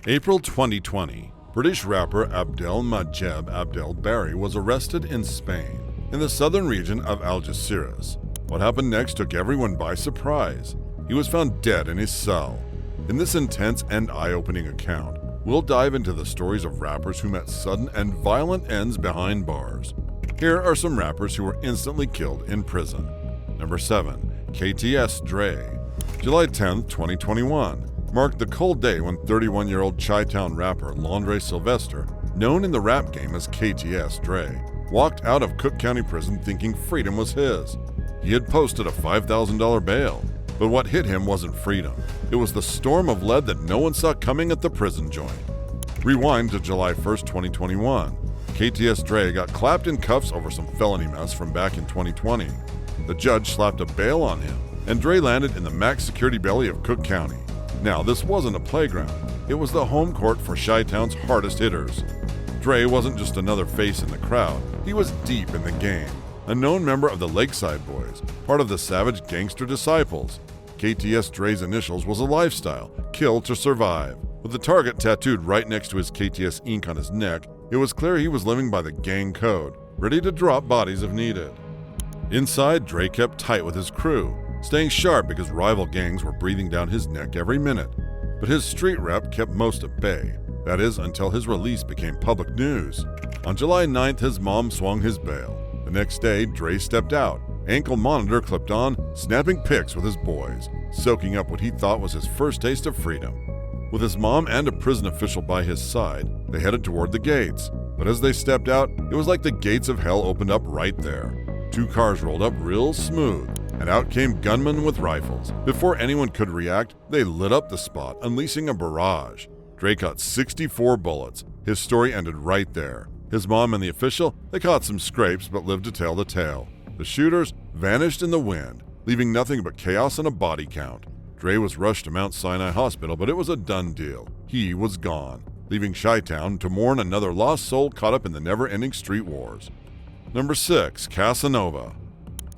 April 2020, British rapper Abdel-Majed Bary was arrested in Spain, in the southern region of Algeciras. What happened next took everyone by surprise. He was found dead in his cell. In this intense and eye-opening account, we'll dive into the stories of rappers who met sudden and violent ends behind bars. Here are some rappers who were instantly killed in prison. Number 7. KTS Dre. July 10, 2021, marked the cold day when 31-year-old Chi-Town rapper Londre Sylvester, known in the rap game as KTS Dre, walked out of Cook County Prison thinking freedom was his. He had posted a $5,000 bail, but what hit him wasn't freedom. It was the storm of lead that no one saw coming at the prison joint. Rewind to July 1, 2021. KTS Dre got clapped in cuffs over some felony mess from back in 2020. The judge slapped a bail on him, and Dre landed in the max security belly of Cook County. Now, this wasn't a playground. It was the home court for Chi-Town's hardest hitters. Dre wasn't just another face in the crowd. He was deep in the game, a known member of the Lakeside Boys, part of the Savage Gangster Disciples. KTS Dre's initials was a lifestyle, kill to survive. With the target tattooed right next to his KTS ink on his neck, it was clear he was living by the gang code, ready to drop bodies if needed. Inside, Dre kept tight with his crew, staying sharp because rival gangs were breathing down his neck every minute. But his street rep kept most at bay. That is, until his release became public news. On July 9th, his mom swung his bail. The next day, Dre stepped out, ankle monitor clipped on, snapping pics with his boys, soaking up what he thought was his first taste of freedom. With his mom and a prison official by his side, they headed toward the gates. But as they stepped out, it was like the gates of hell opened up right there. 2 cars rolled up real smooth, and out came gunmen with rifles. Before anyone could react, they lit up the spot, unleashing a barrage. Dre caught 64 bullets. His story ended right there. His mom and the official, they caught some scrapes but lived to tell the tale. The shooters vanished in the wind, leaving nothing but chaos and a body count. Dre was rushed to Mount Sinai Hospital, but it was a done deal. He was gone, leaving Chi-Town to mourn another lost soul caught up in the never-ending street wars. Number 6. Casanova.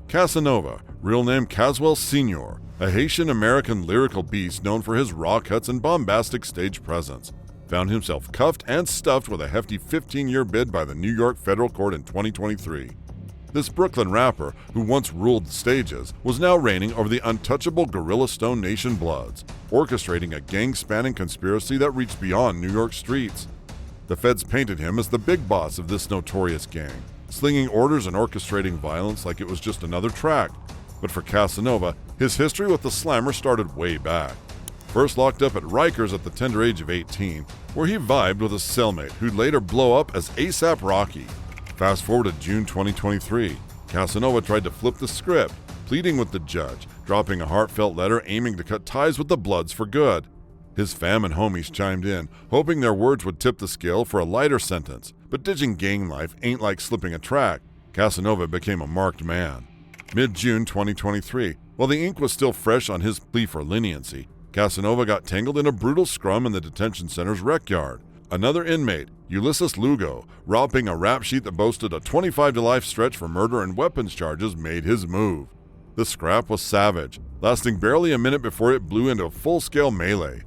Casanova, real name Caswell Sr., a Haitian-American lyrical beast known for his raw cuts and bombastic stage presence, found himself cuffed and stuffed with a hefty 15-year bid by the New York federal court in 2023. This Brooklyn rapper, who once ruled the stages, was now reigning over the untouchable Gorilla Stone Nation Bloods, orchestrating a gang-spanning conspiracy that reached beyond New York streets. The feds painted him as the big boss of this notorious gang, slinging orders and orchestrating violence like it was just another track. But for Casanova, his history with the slammer started way back. First locked up at Rikers at the tender age of 18, where he vibed with a cellmate who'd later blow up as A$AP Rocky. Fast forward to June 2023, Casanova tried to flip the script, pleading with the judge, dropping a heartfelt letter aiming to cut ties with the Bloods for good. His fam and homies chimed in, hoping their words would tip the scale for a lighter sentence. But ditching gang life ain't like slipping a track. Casanova became a marked man. Mid-June 2023, while the ink was still fresh on his plea for leniency, Casanova got tangled in a brutal scrum in the detention center's rec yard. Another inmate, Ulysses Lugo, robbing a rap sheet that boasted a 25-to-life stretch for murder and weapons charges, made his move. The scrap was savage, lasting barely a minute before it blew into a full-scale melee.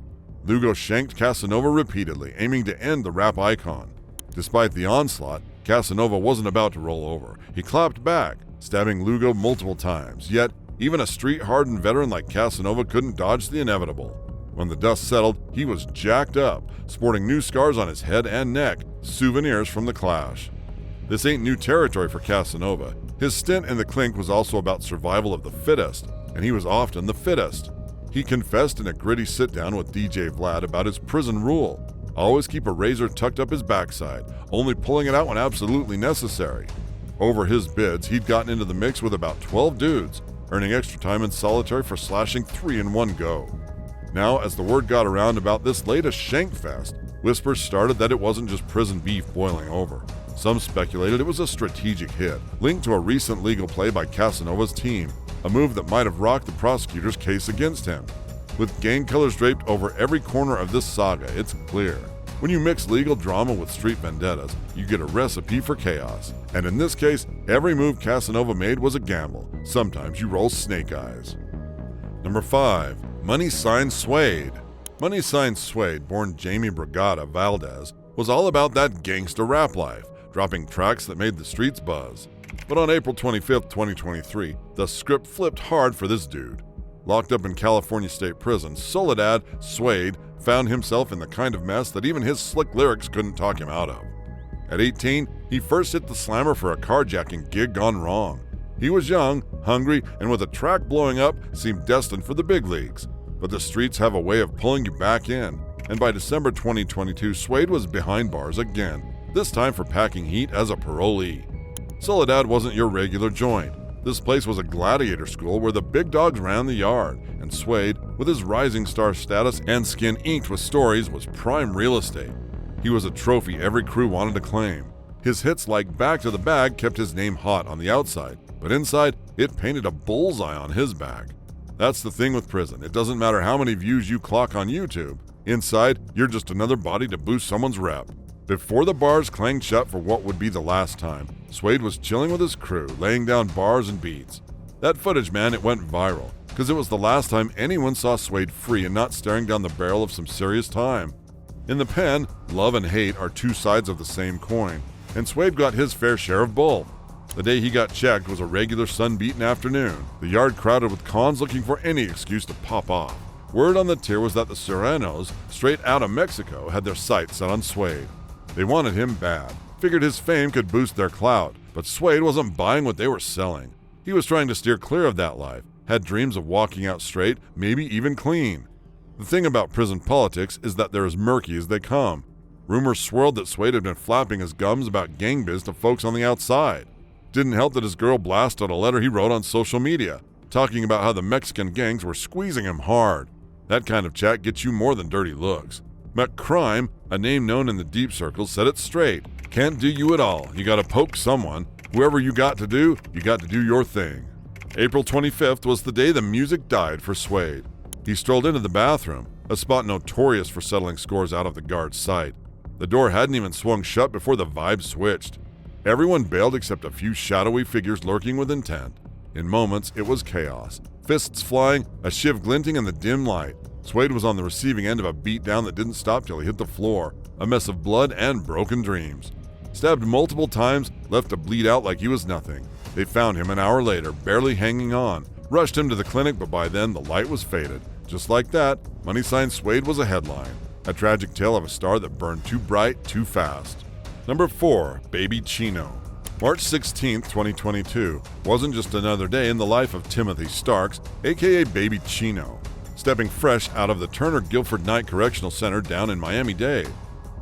Lugo shanked Casanova repeatedly, aiming to end the rap icon. Despite the onslaught, Casanova wasn't about to roll over. He clapped back, stabbing Lugo multiple times. Yet, even a street-hardened veteran like Casanova couldn't dodge the inevitable. When the dust settled, he was jacked up, sporting new scars on his head and neck, souvenirs from the clash. This ain't new territory for Casanova. His stint in the clink was also about survival of the fittest, and he was often the fittest. He confessed in a gritty sit-down with DJ Vlad about his prison rule. Always keep a razor tucked up his backside, only pulling it out when absolutely necessary. Over his bids, he'd gotten into the mix with about 12 dudes, earning extra time in solitary for slashing 3 in one go. Now, as the word got around about this latest shank fest, whispers started that it wasn't just prison beef boiling over. Some speculated it was a strategic hit, linked to a recent legal play by Casanova's team, a move that might have rocked the prosecutor's case against him. With gang colors draped over every corner of this saga, it's clear. When you mix legal drama with street vendettas, you get a recipe for chaos. And in this case, every move Casanova made was a gamble. Sometimes you roll snake eyes. Number 5. MoneySign Suede. MoneySign Suede, born Jamie Brigada Valdez, was all about that gangsta rap life, dropping tracks that made the streets buzz. But on April 25, 2023, the script flipped hard for this dude. Locked up in California State Prison, Soledad Suede found himself in the kind of mess that even his slick lyrics couldn't talk him out of. At 18, he first hit the slammer for a carjacking gig gone wrong. He was young, hungry, and with a track blowing up, seemed destined for the big leagues. But the streets have a way of pulling you back in, and by December 2022, Suede was behind bars again, this time for packing heat as a parolee. Soledad wasn't your regular joint. This place was a gladiator school where the big dogs ran the yard, and Suede, with his rising star status and skin inked with stories, was prime real estate. He was a trophy every crew wanted to claim. His hits like Back to the Bag kept his name hot on the outside, but inside, it painted a bullseye on his back. That's the thing with prison. It doesn't matter how many views you clock on YouTube. Inside, you're just another body to boost someone's rep. Before the bars clanged shut for what would be the last time, Suede was chilling with his crew, laying down bars and beats. That footage, man, it went viral, because it was the last time anyone saw Suede free and not staring down the barrel of some serious time. In the pen, love and hate are two sides of the same coin, and Suede got his fair share of both. The day he got checked was a regular sun-beaten afternoon, the yard crowded with cons looking for any excuse to pop off. Word on the tier was that the Serranos, straight out of Mexico, had their sights set on Suede. They wanted him bad, figured his fame could boost their clout, but Suede wasn't buying what they were selling. He was trying to steer clear of that life, had dreams of walking out straight, maybe even clean. The thing about prison politics is that they're as murky as they come. Rumors swirled that Suede had been flapping his gums about gang biz to folks on the outside. Didn't help that his girl blasted a letter he wrote on social media, talking about how the Mexican gangs were squeezing him hard. That kind of chat gets you more than dirty looks. McCrime, a name known in the deep circles, said it straight. Can't do you at all. You gotta poke someone. Whoever you got to do your thing. April 25th was the day the music died for Suede. He strolled into the bathroom, a spot notorious for settling scores out of the guard's sight. The door hadn't even swung shut before the vibe switched. Everyone bailed except a few shadowy figures lurking with intent. In moments, it was chaos. Fists flying, a shiv glinting in the dim light. Suede was on the receiving end of a beatdown that didn't stop till he hit the floor, a mess of blood and broken dreams. Stabbed multiple times, left to bleed out like he was nothing. They found him an hour later, barely hanging on, rushed him to the clinic, but by then the light was faded. Just like that, MoneySign Suede was a headline, a tragic tale of a star that burned too bright, too fast. Number 4, Baby Chino. March 16, 2022, wasn't just another day in the life of Timothy Starks, aka Baby Chino, stepping fresh out of the Turner Guilford Night Correctional Center down in Miami-Dade.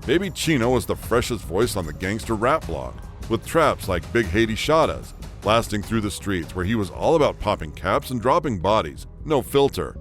Baby Chino was the freshest voice on the gangster rap block, with traps like Big Haiti Shadas, blasting through the streets where he was all about popping caps and dropping bodies, no filter.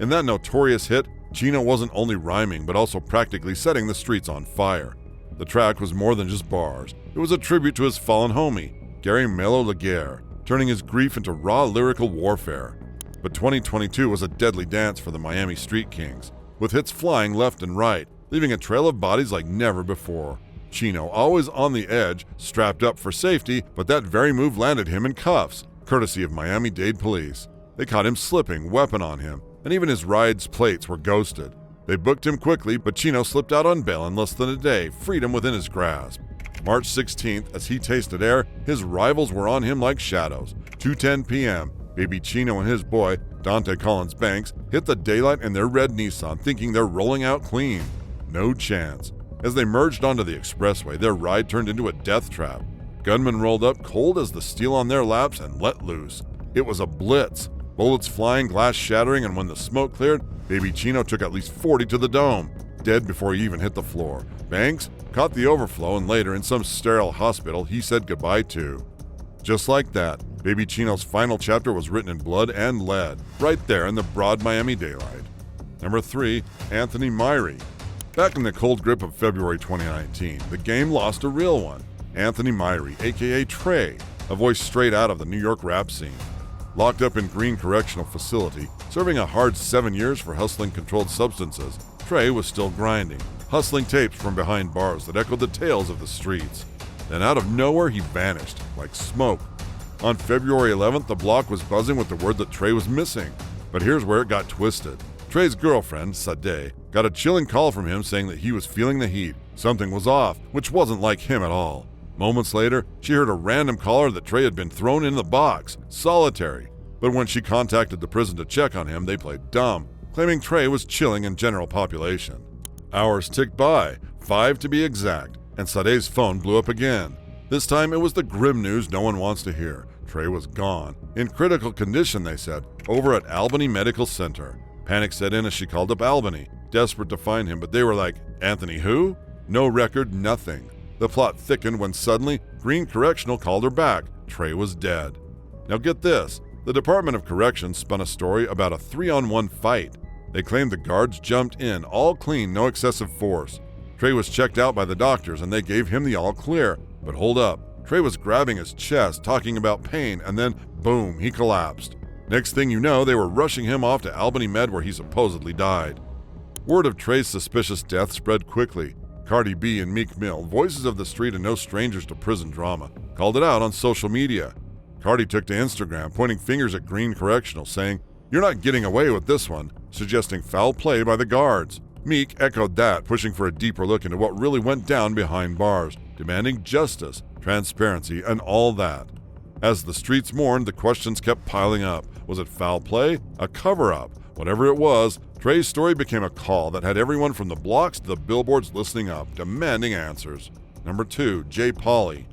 In that notorious hit, Chino wasn't only rhyming but also practically setting the streets on fire. The track was more than just bars. It was a tribute to his fallen homie, Gary Mello Laguerre, turning his grief into raw lyrical warfare. But 2022 was a deadly dance for the Miami Street Kings, with hits flying left and right, leaving a trail of bodies like never before. Chino, always on the edge, strapped up for safety, but that very move landed him in cuffs, courtesy of Miami-Dade police. They caught him slipping, weapon on him, and even his ride's plates were ghosted. They booked him quickly, but Chino slipped out on bail in less than a day, freedom within his grasp. March 16th, as he tasted air, his rivals were on him like shadows. 2:10 p.m., Baby Chino and his boy, Dante Collins Banks, hit the daylight in their red Nissan thinking they're rolling out clean. No chance. As they merged onto the expressway, their ride turned into a death trap. Gunmen rolled up cold as the steel on their laps and let loose. It was a blitz. Bullets flying, glass shattering, and when the smoke cleared, Baby Chino took at least 40 to the dome, dead before he even hit the floor. Banks caught the overflow, and later, in some sterile hospital, he said goodbye too. Just like that, Baby Chino's final chapter was written in blood and lead, right there in the broad Miami daylight. Number 3, Anthony Myrie. Back in the cold grip of February 2019, the game lost a real one. Anthony Myrie, aka Trey, a voice straight out of the New York rap scene. Locked up in Green Correctional Facility, serving a hard 7 years for hustling controlled substances, Trey was still grinding, hustling tapes from behind bars that echoed the tales of the streets. Then out of nowhere, he vanished, like smoke. On February 11th, the block was buzzing with the word that Trey was missing. But here's where it got twisted. Trey's girlfriend, Sade, got a chilling call from him saying that he was feeling the heat. Something was off, which wasn't like him at all. Moments later, she heard a random caller that Trey had been thrown in the box, solitary. But when she contacted the prison to check on him, they played dumb, claiming Trey was chilling in general population. Hours ticked by, 5 to be exact, and Sade's phone blew up again. This time it was the grim news no one wants to hear. Trey was gone. In critical condition, they said, over at Albany Medical Center. Panic set in as she called up Albany, desperate to find him, but they were like, Anthony who? No record, nothing. The plot thickened when suddenly Green Correctional called her back. Trey was dead. Now get this. The Department of Corrections spun a story about a 3-on-1 fight. They claimed the guards jumped in, all clean, no excessive force. Trey was checked out by the doctors and they gave him the all clear. But hold up, Trey was grabbing his chest, talking about pain, and then boom, he collapsed. Next thing you know, they were rushing him off to Albany Med where he supposedly died. Word of Trey's suspicious death spread quickly. Cardi B and Meek Mill, voices of the street and no strangers to prison drama, called it out on social media. Cardi took to Instagram, pointing fingers at Green Correctional, saying, "You're not getting away with this one," suggesting foul play by the guards. Meek echoed that, pushing for a deeper look into what really went down behind bars, demanding justice, transparency, and all that. As the streets mourned, the questions kept piling up. Was it foul play? A cover-up? Whatever it was, Trey's story became a call that had everyone from the blocks to the billboards listening up, demanding answers. Number 2, Jay Polly.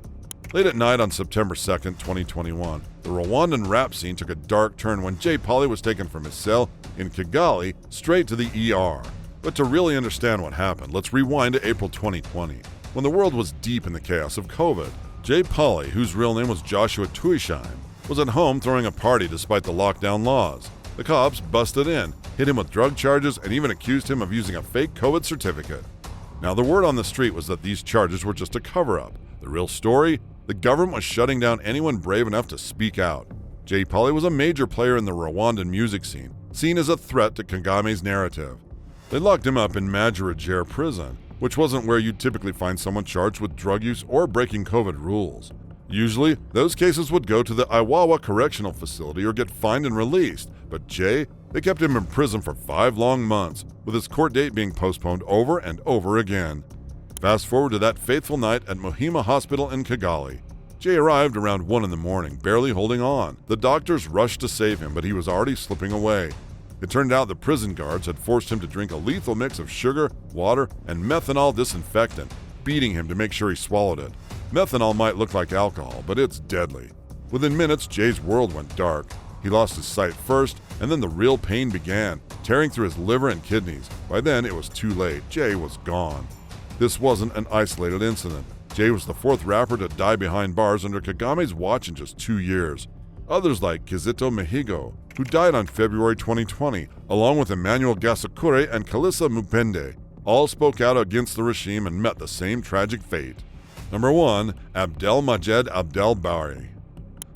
Late at night on September 2nd, 2021, the Rwandan rap scene took a dark turn when Jay Polly was taken from his cell in Kigali straight to the ER. But to really understand what happened, let's rewind to April 2020, when the world was deep in the chaos of COVID. Jay Polly, whose real name was Joshua Tuisheim, was at home throwing a party despite the lockdown laws. The cops busted in, hit him with drug charges, and even accused him of using a fake COVID certificate. Now, the word on the street was that these charges were just a cover-up. The real story? The government was shutting down anyone brave enough to speak out. Jay Polly was a major player in the Rwandan music scene, seen as a threat to Kagame's narrative. They locked him up in Mageragere prison, which wasn't where you'd typically find someone charged with drug use or breaking COVID rules. Usually, those cases would go to the Iwawa Correctional Facility or get fined and released, but Jay, they kept him in prison for 5 long months, with his court date being postponed over and over again. Fast forward to that fateful night at Muhima Hospital in Kigali. Jay arrived around 1 in the morning, barely holding on. The doctors rushed to save him, but he was already slipping away. It turned out the prison guards had forced him to drink a lethal mix of sugar, water, and methanol disinfectant, beating him to make sure he swallowed it. Methanol might look like alcohol, but it's deadly. Within minutes, Jay's world went dark. He lost his sight first, and then the real pain began, tearing through his liver and kidneys. By then, it was too late. Jay was gone. This wasn't an isolated incident. Jay was the 4th rapper to die behind bars under Kagame's watch in just 2 years. Others like Kizito Mihigo, who died on February 2020, along with Emmanuel Gasakure and Kalisa Mupende, all spoke out against the regime and met the same tragic fate. Number 1, Abdel-Majed Bary.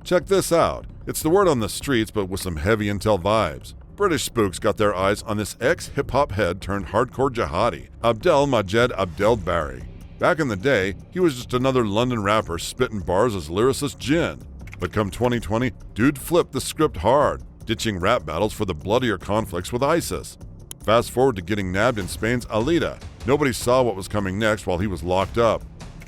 Check this out. It's the word on the streets, but with some heavy intel vibes. British spooks got their eyes on this ex-hip-hop head turned hardcore jihadi, Abdel-Majed Bary. Back in the day, he was just another London rapper spitting bars as lyricist Jin. But come 2020, dude flipped the script hard, ditching rap battles for the bloodier conflicts with ISIS. Fast forward to getting nabbed in Spain's Alida. Nobody saw what was coming next while he was locked up.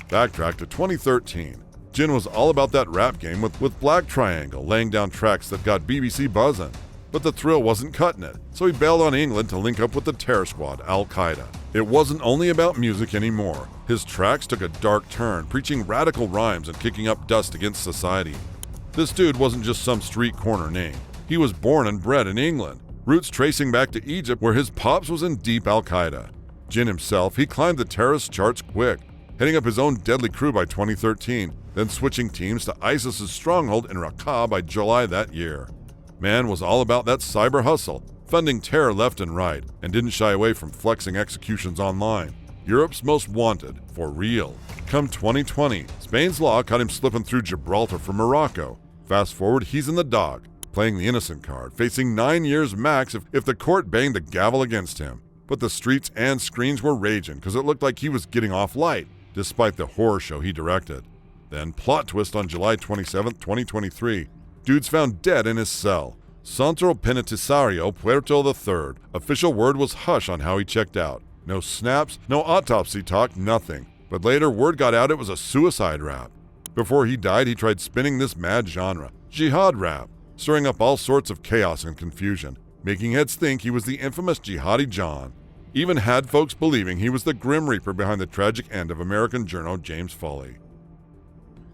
Backtrack to 2013. Jin was all about that rap game with Black Triangle, laying down tracks that got BBC buzzing. But the thrill wasn't cutting it, so he bailed on England to link up with the terror squad, Al-Qaeda. It wasn't only about music anymore. His tracks took a dark turn, preaching radical rhymes and kicking up dust against society. This dude wasn't just some street corner name. He was born and bred in England, roots tracing back to Egypt where his pops was in deep Al-Qaeda. Jin himself, he climbed the terrorist charts quick, heading up his own deadly crew by 2013, then switching teams to ISIS's stronghold in Raqqa by July that year. Man was all about that cyber hustle, funding terror left and right, and didn't shy away from flexing executions online. Europe's most wanted, for real. Come 2020, Spain's law caught him slipping through Gibraltar from Morocco. Fast forward, he's in the dock, playing the innocent card, facing 9 years max if the court banged the gavel against him. But the streets and screens were raging because it looked like he was getting off light, despite the horror show he directed. Then, plot twist on July 27, 2023. Dude's found dead in his cell. Centro Penitenciario Puerto III. Official word was hush on how he checked out. No snaps, no autopsy talk, nothing. But later word got out it was a suicide rap. Before he died, he tried spinning this mad genre, jihad rap, stirring up all sorts of chaos and confusion, making heads think he was the infamous Jihadi John. Even had folks believing he was the Grim Reaper behind the tragic end of American journo James Foley.